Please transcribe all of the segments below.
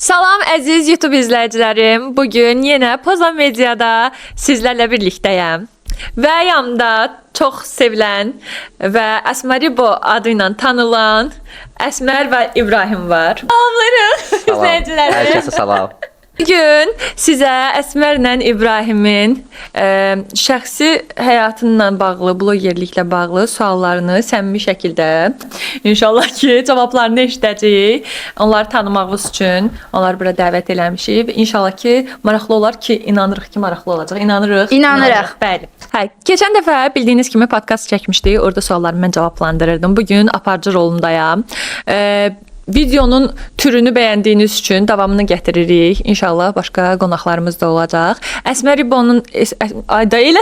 Salam əziz YouTube izləyicilərim. Bugün yenə Poza Mediada sizlərlə birlikdəyəm. Və yanımda çox sevilən və Əsməribo adı ilə tanınan Əsmər və İbrahim var. Salamlarım izləyicilərim. Hər kəsə salam. Bugün sizə Əsmərlə İbrahimin şəxsi həyatınla bağlı, blogerliklə bağlı suallarını səmimi şəkildə inşallah ki, cavablarını eşidəcəyik. Onları tanımağımız üçün onları bura dəvət eləmişik. İnşallah ki, maraqlı olar ki, inanırıq ki, maraqlı olacaq. İnanırıq. Bəli. Hə, keçən dəfə bildiyiniz kimi podkast çəkmişdik. Orada suallarımı mən cavablandırırdım. Bugün aparıcı rolundayam. Videonun türünü bəyəndiyiniz üçün davamını gətiririk. İnşallah başqa qonaqlarımız da olacaq. Əsmər İbo'nun ayda elə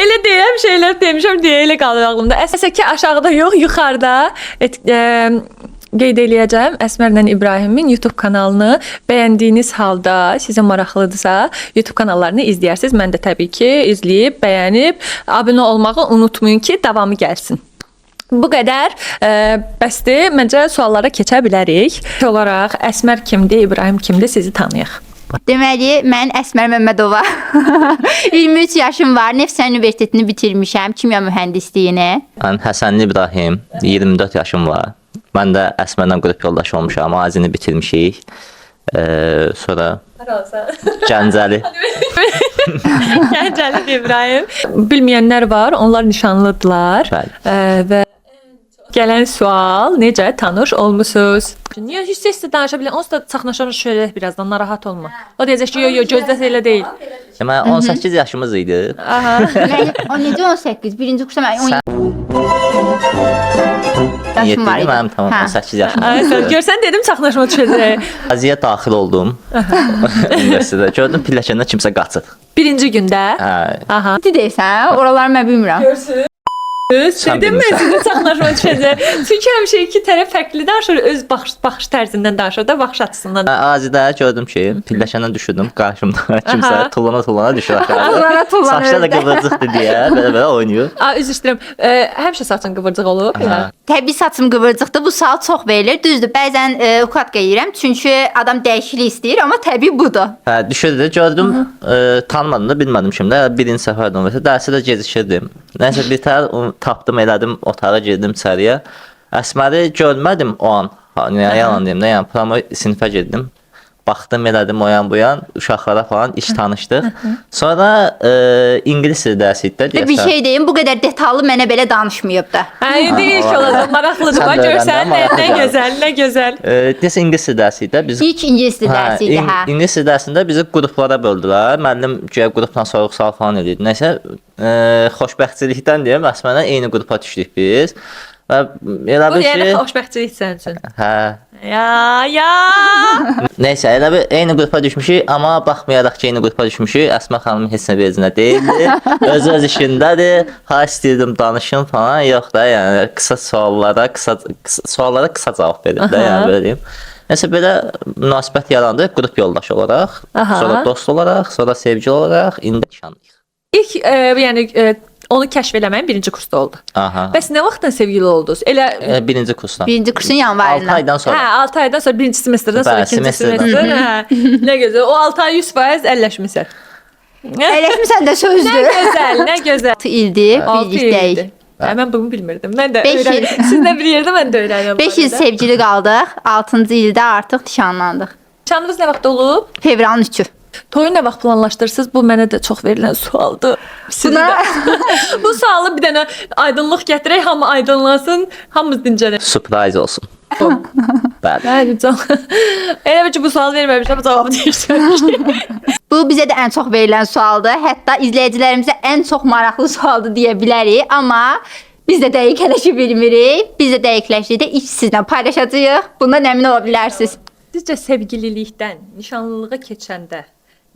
elə deyirəm şeylər demişəm deyə elə qalır ağlımda. Əslində ki, aşağıda yox, yuxarıda qeyd eləyəcəm Əsmərlə İbrahimin YouTube kanalını bəyəndiyiniz halda sizə maraqlıdırsa YouTube kanallarını izləyərsiniz. Mən də təbii ki, izləyib, bəyənib, abunə olmağı unutmayın ki, davamı gəlsin. Bu qədər bəsdir. Məncə suallara keçə bilərik. Olaraq Əsmər kimdir, İbrahim kimdir sizi tanıyaq. Deməli, mən Əsmər Məmmədova. 23 yaşım var. Neft Universitetini bitirmişəm, kimya mühəndisliyini. Mən Həsənli İbrahim, 24 yaşım var. Mən də Əsmərlə qrup yoldaşı olmuşam, azini bitirmişik. Sonra Gəncəli. Gəncəli İbrahim. Bilməyənlər var, onlar nişanlıdırlar. Və gələn sual, necə tanış olmusunuz? Niyə hiss danışa bilən? Onsuz da çaxnaşarıq şöyle birazdan, narahat olma. O deyəcək ki, yo, gözdə elə deyil. Deməli, 18 yaşımız idi. Aha. Mən necə 18? Birinci kursda mən 17 yaşım var idi. Mənim tamam 18 yaşım var. Sən görsən dedim çaxnaşma düşəcək. Aziyə daxil oldum. Universitetdə gördüm pilləkəndən kimsə qaçır. Birinci gündə. Hə. Aha. Ciddi deyirsən, oraları mən bilmirəm. Görsün. Dedim mən sizin çaxnaşma düşəcək. Çünki həmişə iki tərəf fərqli danışır, öz baxış tərzindən danışır da, baxış açısından. Azidə gördüm ki, pilləkəndən düşürdüm, qarşımda kimsə tullana düşür aşağı. Saçlar da qıvırcıqdır deyə belə oynayır. Üzr istəyirəm. Həmişə saçın qıvırcıq olub. Təbii saçım qıvırcıqdır. Bu sual çox verilir. Düzdür, bəzən ukladka yeyirəm. Çünki adam dəyişiklik istəyir, amma təbii budur. Hə, düşürdü, gördüm, tanımadım da, bilmədim kimdə. Birinci səfərdə olmasa, dərsdə gecikirdim. Nəsə bir tər tapdım, elədim, otağa girdim içəriyə. Əsməri görmədim o an. Yalan deyim də, yəni promo sinifə girdim. Baxdım, elədim, o yan bu yan, uşaqlara falan iş tanışdıq. Sonra ingilis dili dərsi idi də deyəsən. Bir şey deyim, bu qədər detallı mənə belə danışmayıb da. İndi ilk olacaq, maraqlıdır. Bax, görsən, nə gözəl, nə gözəl. Deyəsən, ingilis dili dərsi idi də. İlk ingilis dili dərsi idi, hə. İngilis dili dərsində bizi qruplara böldülər. Müəllim güya qrupdan sorğu-sual falan edirdi. Nəsə, xoşbəxtçilikdən deyim, Əsmərlə eyni qrupa düşdük biz. Və elə bir şey... Bu yəni xoşbəxtçilik sənin üçün. Hə. Ya. Neysə, elə bir eyni qrupa düşmüşük, amma baxmayaraq ki, eyni qrupa düşmüşük, Əsmər xanımın heç nə vecinə deyildi. Öz işindədir, ha istəyirdim danışın falan, yox da, yəni qısa suallara qısa cavab verir də, yəni belə deyim. Nəsə, belə münasibət yarandı, qrup yoldaşı olaraq, sonra dost olaraq, sonra sevgili olaraq, indi nişanlıyıq. İlk, yəni, onu kəşf eləməyin birinci kursda oldu. Aha. Bəs nə vaxtdan sevgili oldunuz? Elə birinci kursdan. Birinci kursun yanvarından. 6 aydan sonra. Hə, 6 aydan sonra birinci semestrdən sonra ikinci semestr. Hə. Nə gözəl. O 6 ay 100% əlləşmisən. Əlləşmisən də sözdür. Nə gözəl, nə gözəl. 6 ildir birlikdəyik. Mən bunu bilmirdim. Mən də öyrəndim. Sizlə bir yerdə mən də öyrəndim. 5 il sevgili qaldıq. 6-cı ildə artıq nişanlandıq. Nişanınız nə vaxt olub? Fevralın 3-ü. Toyu nə vaxt planlaşdırırsınız? Bu mənə də çox verilən sualdır. Bu sualı bir dənə aydınlıq gətirək, hamı aydınlasın, hamımız dincələk. Surprise olsun. Bəli, çox. Elə bir ki, bu sual verməmişəm, cavabı deyirsən. Bu bizə də ən çox verilən sualdır. Hətta izləyicilərimizə ən çox maraqlı sualdır deyə bilərik. Amma biz də dəqiqləşə bilmirik. Biz də dəqiqləşdikdə iş sizlə paylaşacağıq. Bundan əmin ola bilərsiniz. Sizcə sevgililikdən nişanlılığa keçəndə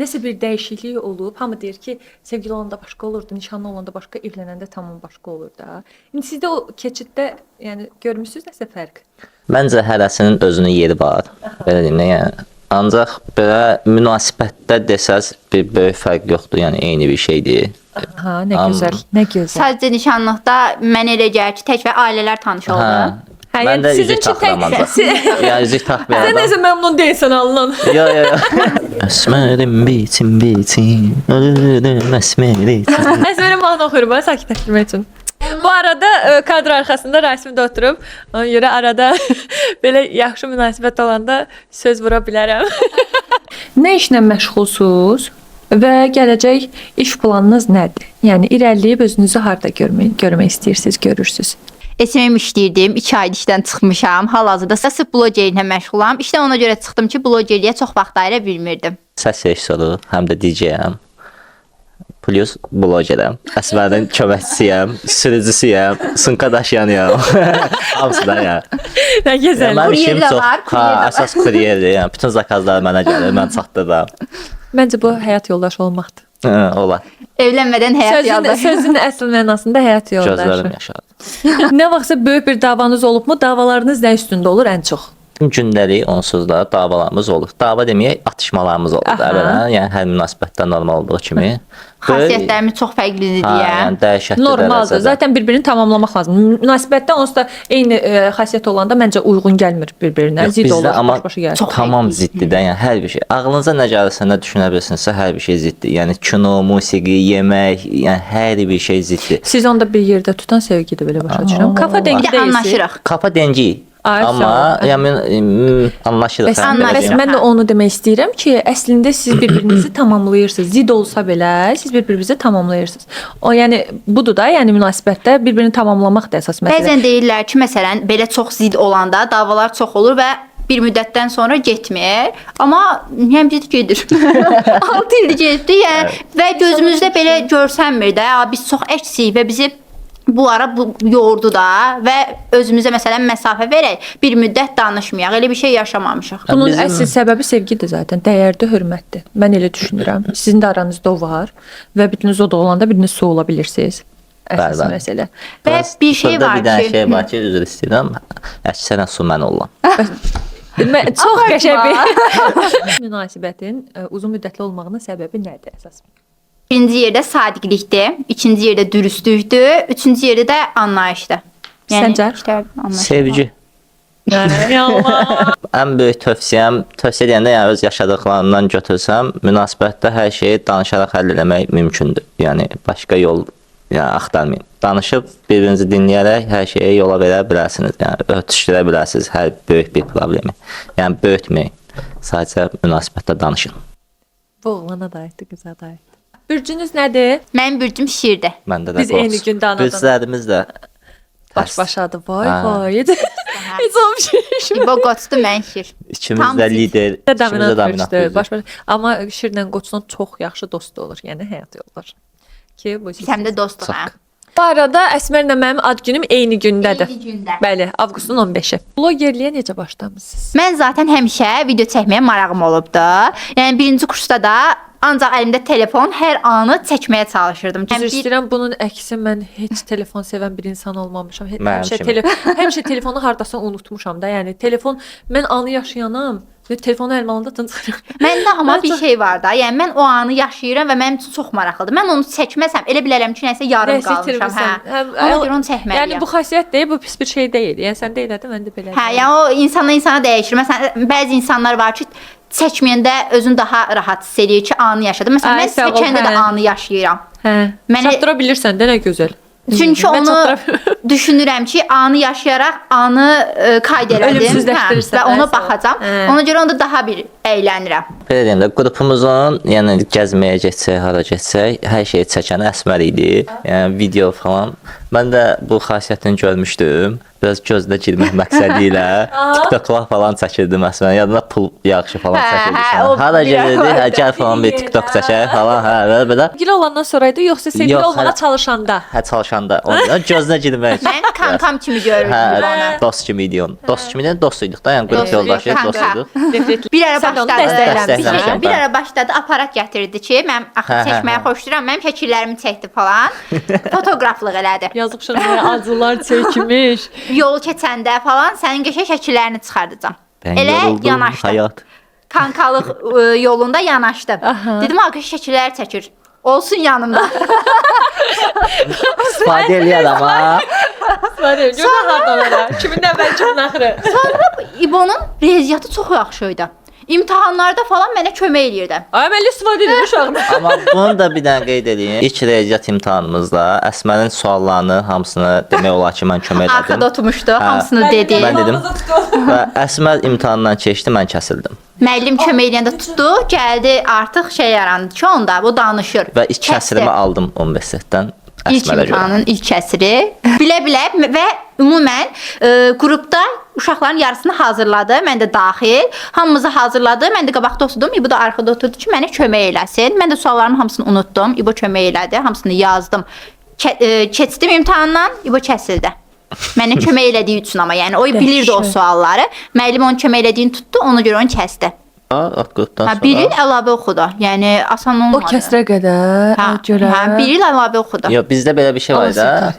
nəsə bir dəyişiklik olub? Hamı deyir ki, sevgili olanda başqa olurdu, nişanlı olanda başqa, evlənəndə tamam başqa olur da. İndi sizdə o keçiddə, yəni görmüsünüz nəsə fərq? Məncə hərəsinin özünün yeri var. Belə deyim, yəni ancaq belə münasibətdə desəz bir böyük fərq yoxdur, yəni eyni bir şeydir. Aha, nə gözəl, nə gözəl. Sadəcə nişanlıqda mən elə gəlir ki, tək və ailələr tanış oldu. Hə, Mən də yəni sizin üzük üçün taxıram ancaq. Yəni üzük Sən taxmayardım. necə məmnun deyilsən alınan? Yo yo yo. Əsmərim biçim biçim, ölürüm əsmər için. Əsmərin mahnı oxuyurum ben sakitləşdirmək üçün. Bu arada kadr arxasında Rasim də oturub. Ona görə arada belə yaxşı münasibət olanda söz vura bilərəm. Nə işlə məşğulsuz və gələcək iş planınız nədir? Yəni irəliləyib özünüzü harda görmək istəyirsiniz, görürsüz? SMM işləyirdim, 2 aydır işdən çıxmışam. Hal-hazırda sırf blogerliklə məşğulam. İşdən ona görə çıxdım ki, blogerliyə çox vaxt ayıra bilmirdim. Səs rejissoru, həm də DJ-yəm. Plus blogerəm. Əsmərin köməkçisiyəm, sürücüsüyəm, sumka daşıyanıyam. Hamısı da ya. Nə gözəl. Mənim Kuryer işim də çox, var, kuryer də var. əsas kuryerdir. Yəni bütün zakazlar mənə gəlir, mən çatdırıram. Məncə bu həyat yoldaşı olmaqdır. Olar. Evlənmədən həyat yoldaşı. Sözün əsl mənasında həyat Gözlərim yoldaşı. yaşadı. Nə vaxtsa böyük bir davanız olubmu? Davalarınız nə üstündə olur ən çox? Gündəlik onsuz da davalarımız olur. Dava deməyək, atışmalarımız olur da Aha. belə. Yəni hər münasibətdə normal olduğu kimi. Xasiyyətlərimiz çox fərqlidir deyə. Yəni dəhşətli Normaldır. dərəcədə. Zaten bir-birini tamamlamaq lazım. Münasibətdə onsuz da eyni xasiyyət olanda məncə uyğun gəlmir bir-birinə. Yox, Zid bizdə olur, amma baş-başa gəlir. çox tamam ziddir də, yəni hər bir şey. Ağlınıza nə gəlirsə, nə düşünə bilirsinizsə, hər bir şey ziddir. Yəni kino, musiqi, yemək, yəni hər bir şey ziddir. Siz onda bir yerdə tutan sevgidir belə başa düşürəm. Kafa Bir dengi də deyilsiniz. anlaşırıq. Kafa dengi. Ay, Amma sağ ol. yəni anlaşırıq. Bəs, həm belə anlaşırıq. bəs deyim. mən də onu demək istəyirəm ki, əslində siz bir-birinizi tamamlayırsınız. Zid olsa belə siz bir-birinizi tamamlayırsınız. O yəni budur da, yəni münasibətdə bir-birini tamamlamaq da əsas məsələ. Bəzən deyirlər ki, məsələn, belə çox zid olanda davalar çox olur və bir müddətdən sonra getmir. Amma həm zid gedir. 6 ildir getdi, yəni və gözümüzdə belə görsənmir də, biz çox əksik və bizi bu ara bu yordu da və özümüzə məsələn məsafə verək, bir müddət danışmayaq. Elə bir şey yaşamamışıq. Bunun Bizim- əsl səbəbi sevgidir zaten. Dəyərdir, hörmətdir. Mən elə düşünürəm. Sizin də aranızda o var və biriniz o da olanda biriniz soğula bilirsiniz. Əsas Bəli, bəli. məsələ. Və bir şey Burada var bir dənə ki, şey var ki, üzr istəyirəm. Əksərən su mən olam. Çox Abartma. qəşəng bir münasibətin uzun müddətli olmağının səbəbi nədir əsas? birinci yerdə sadiqlikdir, ikinci yerdə dürüstlükdür, üçüncü yerdə də anlayışdır. Səncə? işlər anlayış. Sevgi. Ay Allah. Ən böyük tövsiyə deyəndə yəni öz yaşadıqlarımdan götürsəm, münasibətdə hər şeyi danışaraq həll etmək mümkündür. Yəni başqa yol axtarmayın. Danışıb bir-birinizi dinləyərək hər şeyə yola verə bilərsiniz. Yəni ötüşdürə bilərsiniz hər böyük bir problemi. Yəni böyütməyin. Sadəcə münasibətdə danışın. Bu oğlana da aiddir, qıza da aiddir. Bürcünüz nədir? Mənim bürcüm şirdir. Məndə də Biz eyni gündə anadan- Bürclərimiz də Baş-başadır. Vay Ha. vay. Heç olmuş. İbo qoçdu, mən şir. ikimiz Tam də zid. lider, Də ikimiz də dominant dominant. gücdür. Baş-başa. Amma şirlə qoçun çox yaxşı dost olur. Yəni həyat yoldaşı. Ki bu Biz həm də dostuq, hə? Bu arada Əsmərlə mənim ad günüm eyni gündədir. Eyni gündə. Bəli, avqustun 15-i. Blogerliyə necə başlamısınız? Mən zaten həmişə video çəkməyə marağım olubdu. Yəni birinci kursda da ancaq əlimdə telefon hər anı çəkməyə çalışırdım. Üzr istəyirəm, bunun əksi mən heç telefon sevən bir insan olmamışam. Mənim Həmişə kimi. həmişə telefonu hardasa unutmuşam da. Yəni telefon mən anı yaşayanam və telefonu əlimə alanda tıncırım. Məndə amma Mən bir çox- şey var da. Yəni mən o anı yaşayıram və mənim üçün çox maraqlıdır. Mən onu çəkməsəm elə bilərəm ki, nəsə yarım Nəsə qalmışam, hə. itirmirsən. Ona görə onu çəkməliyəm. Yəni bu xasiyyət deyil, bu pis bir şey deyil. Yəni sən də elədin, mən də belə. Hə, yəni o insandan insana dəyişir. Məsələn, bəzi insanlar var ki, çəkməyəndə özünü daha rahat hiss eləyir ki, anı yaşadım. Məsələn, Ay, mən sağ ol, çəkəndə də hə. anı yaşayıram. Hə. Məni- Çatdıra bilirsən də nə gözəl. Çünki Mən onu çatdıra- düşünürəm ki, anı yaşayaraq anı qayd elədim Ölümsüzləşdirirsən, və ona ay, sağ ol. baxacam. Hə. Ona görə onda daha bir əylənirəm. Belə deyim də, qrupumuzun, yəni gəzməyə getsək, hara getsək, hər şeyi çəkən Əsmər idi. Yəni video falan. Mən də bu xasiyyətini görmüşdüm. Biraz gözdə girmək məqsədi ilə TikToklar falan çəkirdim Əsmər. Yadına pul yağışı falan Hə, çəkirdi. hə, o Hara bir gedirdi? var Hə, da. gəl falan bir TikTok çəkək falan, hə, belə. Sevgili olandan sonraydı, yoxsa sevgili Yox, olmağa hələ- çalışanda? Hə, çalışanda. Onu gözünə girmək. Mən kankam kimi görürdüm Hə, onu. dost kimi idi onu. Dost kimi də dost idik da, yəni qrup Dost yoldaşı, idik, dost kanka. idik. Bir ara Sən də onu başladı. dəstəkləmişsən. Bir ara başladı, aparat gətirdi ki, mən axı Hə, hə, çəkməyə hə. xoşlayıram. Mənim şəkillərimi çəkdi falan. Fotoqraflıq elədi. Yazıq şəhərə acılar çəkmiş. Yol keçəndə falan sənin qəşəng şəkillərini çıxardacağam. Ben Elə yoruldum, yanaşdım. hayat. Kankalıq yolunda yanaşdım. Dedim, "Ağ şəkillər çəkir. Olsun yanımda." İstifadə eləyər amma. Əsməri, görsən hardan ora? Kimin əvvəl, kimin axırı? İbonun riyaziyyatı çox yaxşı idi. İmtahanlarda falan mənə kömək eləyirdi. Ay, mən istifadə edirəm uşağım. Amma bunu da bir dənə qeyd edeyim. İlk riyaziyyat imtahanımızda Əsmərin suallarını hamısını demək olar ki, mən kömək elədim. Arkada oturmuşdu, hamısını dedi. Mən dedim. Və Əsmər imtahandan keçdi, mən kəsildim. Müəllim kömək eləyəndə tutdu, gəldi artıq şey yarandı ki, onda bu danışır. Və ilk kəsirimi aldım universitetdən. İlk Əsmərə görə. imtahanın ilk kəsiri. Bilə-bilə və ümumən qrupda uşaqların yarısını hazırladı. Mən də daxil. Hamımızı hazırladı. Mən də qabaqda oturdum. İbo da arxada oturdu ki, mənə kömək eləsin. Mən də sualların hamısını unutdum. İbo kömək elədi. Hamısını yazdım. Keçdim imtahandan. İbo kəsildi. Mənə kömək elədiyi üçün amma, yəni o bilirdi o sualları. Müəllim onun kömək elədiyini tutdu, ona görə onu kəsdi. Qrupdan sonra. Bir il əlavə oxudu. Yəni asan olmadı. O kəsrə qədər görə. Bir il əlavə oxudu. Yox, bizdə belə bir şey var da.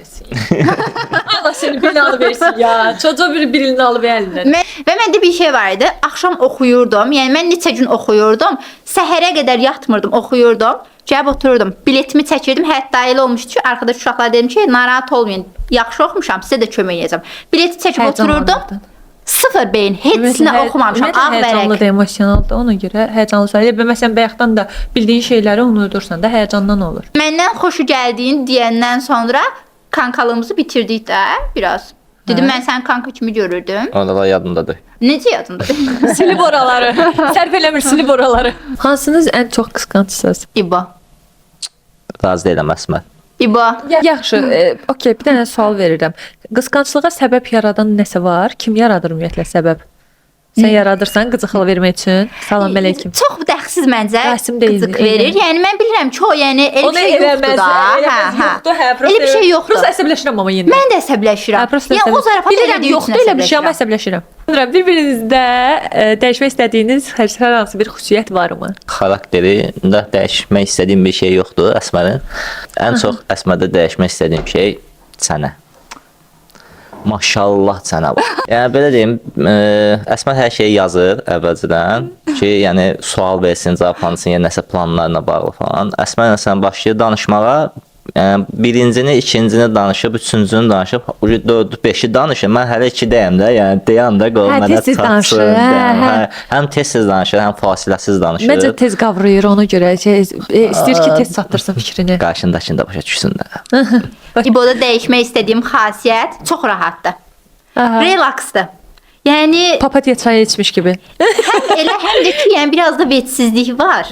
Allah seni birini alıp versin ya. Çocuğa birini alıp elinden. Və məndə bir şey var idi. Axşam oxuyurdum. Yəni mən neçə gün oxuyurdum. Səhərə qədər yatmırdım, oxuyurdum. Gəlib otururdum. Biletimi çəkirdim. Hətta elə olmuşdu ki, arkadaş uşaqlar dedim ki, narahat olmayın. Yaxşı oxumuşam, sizə də kömək edəcəm. Bileti çəkib otururdum. Sıfır beyin, hepsini oxumamışam. Ağ Həyecanlı vərəq. da, emosionaldır. Ona görə həyecanlısan. Məsələn, bayaqdan da bildiyin şeyləri unudursan da həyecandan olur. Məndən xoşu gəldiyini deyəndən sonra kankalığımızı bitirdik də biraz. Dedim, mən sənin kanka kimi görürdüm. Onlar yadımdadır. Necə yadındadır? Silib oraları. Sərf eləmir, silib oraları. Hansınız ən çox qısqancısınız? İbo. Razı deyiləm Əsmər. İbo. Yaxşı, okey, bir dənə sual verirəm. Qısqanclığa səbəb yaradan nəsə var? Kim yaradır ümumiyyətlə səbəb? Sən yaradırsan qıcıqlıq vermək üçün. Salam əleykum. Çox dəxsiz məncə Dəxsim deyil, qıcıq verir. elə. Yəni mən bilirəm ki, o yəni elə bir şey yoxdur da. Yoxdur, hə. Elə bir şey yoxdur. Prosta əsəbləşirəm amma yenə. Mən də əsəbləşirəm. Yəni o zarafat bilirəm, elədiyi üçün yoxdur elə bir şey, amma əsəbləşirəm. əsəbləşirəm. Bilirəm, bir-birinizdə dəyişmək istədiyiniz hər hansı bir xüsusiyyət varmı? Xarakterində dəyişmək istədiyim bir şey yoxdur Əsmərin. Ən çox Əsmərdə dəyişmək istədiyim şey sənə. Maşallah sənə bax. Yəni belə deyim, Əsmər hər şeyi yazır əvvəlcədən ki, yəni sual versin, cavablansın, yəni nəsə planlarla bağlı falan. Əsmərlə sən başlayır danışmağa. Yəni birincini, ikincini danışıb, üçüncünü danışıb, 4-ü, 5-i danışır. Mən hələ 2-dəyəm də, yəni deyən də qol mənə çatsın. Həm tez-tez danışır, həm fasiləsiz danışır. Məncə tez qavrayır, ona görə istəyir ki, tez çatdırsın fikrini. Qarşındakını da başa düşsün də. İboda dəyişmək istədiyim xasiyyət çox rahatdır. Relaksdır. Yəni Papatya çayı içmiş gibi. həm elə həm də ki, yəni biraz da vetsizlik var.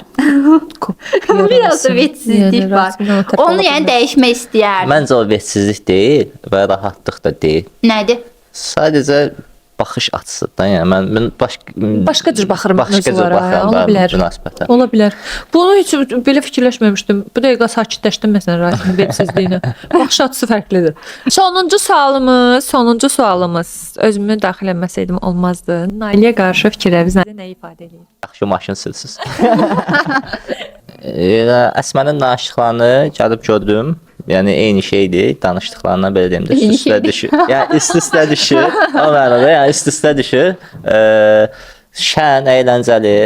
Biraz da vetsizlik var. Onu yəni dəyişmək istəyərdim. Məncə o vetsizlik deyil və rahatlıq da deyil. Nədir? Sadəcə baxış açısı da, yəni mən Başqa cür baxırım başqa cür mövzulara. baxıram Ola da bilər. münasibətə. Ola bilər. Bunu heç belə fikirləşməmişdim. Bu dəqiqə sakitləşdim məsələn Raifin vetsizliyinə. Baxış açısı fərqlidir. Sonuncu sualımız. Özümü daxil etməsəydim olmazdı. Nailəyə qarşı fikirləriniz nə ifadə edir? Yaxşı maşın sürüsüz. Əsmərin danışdıqlarını gəlib gördüm. Yəni eyni şeydir. Danışdıqlarına belə deyim də üst-üstə düşür. Yəni üst-üstə düşür. O mənada yəni üst-üstə düşür. Şən, əyləncəli,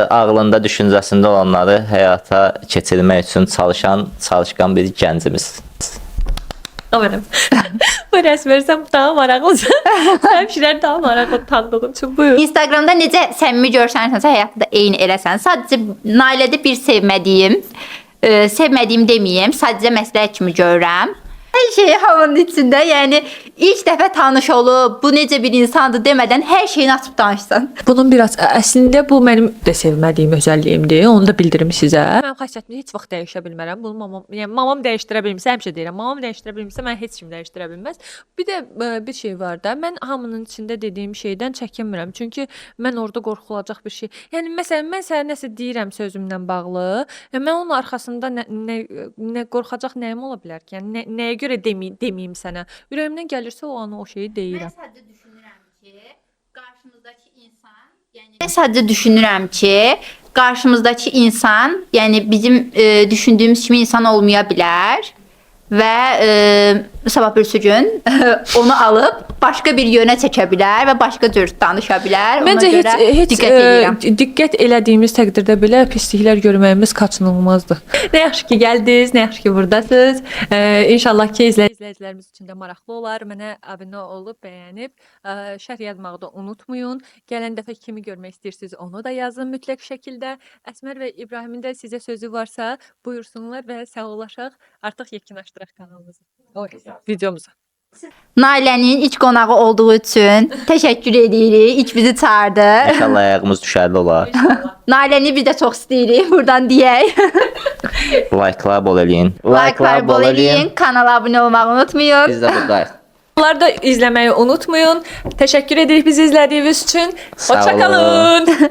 ağlında, düşüncəsində olanları həyata keçirmək üçün çalışqan bir gəncimiz. Qameram. Bu rəsmərsən daha maraqlısan. Həmşirlər daha maraqlı tanıdığım üçün buyur. Instagramda necə səmimi görsənsənsə həyatda da eyni eləsən. Sadəcə Nailədə bir sevmədiyim deməyim, sadəcə məsləhət kimi görürəm. Hər şey hamının içində, yəni ilk dəfə tanış olub, bu necə bir insandır demədən hər şeyini açıb danışsan. Bunun biraz əslində bu mənim də sevmədiyim özəlliyimdir. Onu da bildirim sizə. Mənim xasiyyətimi heç vaxt dəyişə bilmərəm. Bunu mamam dəyişdirə bilmirsə, həmişə deyirəm, mamam dəyişdirə bilmirsə, mən heç kim dəyişdirə bilməz. Bir də bir şey var da, mən hamının içində dediyim şeydən çəkinmirəm. Çünki mən orada qorxulacaq bir şey. Yəni məsələn, mən sənə nəsə deyirəm sözümlə bağlı, mən onun arxasında nə qorxacaq nəyim ola bilər ki? Yəni nəyə görə deməyim sənə. Ürəyimdən gəlirsə o an o şeyi deyirəm. Mən sadəcə düşünürəm ki, qarşımızdakı insan, yəni bizim düşündüyümüz kimi insan olmaya bilər və Sabah birisi gün onu alıb başqa bir yönə çəkə bilər və başqa cür danışa bilər. Ona Məncə görə heç diqqət edirəm. diqqət elədiyimiz təqdirdə belə pisliklər görməyimiz qaçınılmazdır. Nə yaxşı ki gəldiniz, nə yaxşı ki burdasınız. İnşallah ki izləyicilərimiz üçün də maraqlı olar. Mənə abunə olub, bəyənib, şərh yazmağı da unutmayın. Gələn dəfə kimi görmək istəyirsiniz, onu da yazın mütləq şəkildə. Əsmər və İbrahimin də sizə sözü varsa, buyursunlar və sağollaşaq. Artıq yekunlaşdıraq kanalımızı. Videomuzu. Nailənin ilk qonağı olduğu üçün təşəkkür edirik. İlk bizi çağırdı. İnşallah ayağımız düşərli olar. Nailəni biz də çox istəyirik. Buradan deyək. Like'lar bol eləyin. Like'lar bol eləyin. Kanala abunə olmağı unutmayın. Biz də buradayıq. Bunları da izləməyi unutmayın. Təşəkkür edirik bizi izlədiyiniz üçün. Sağ Hoşça olun. kalın.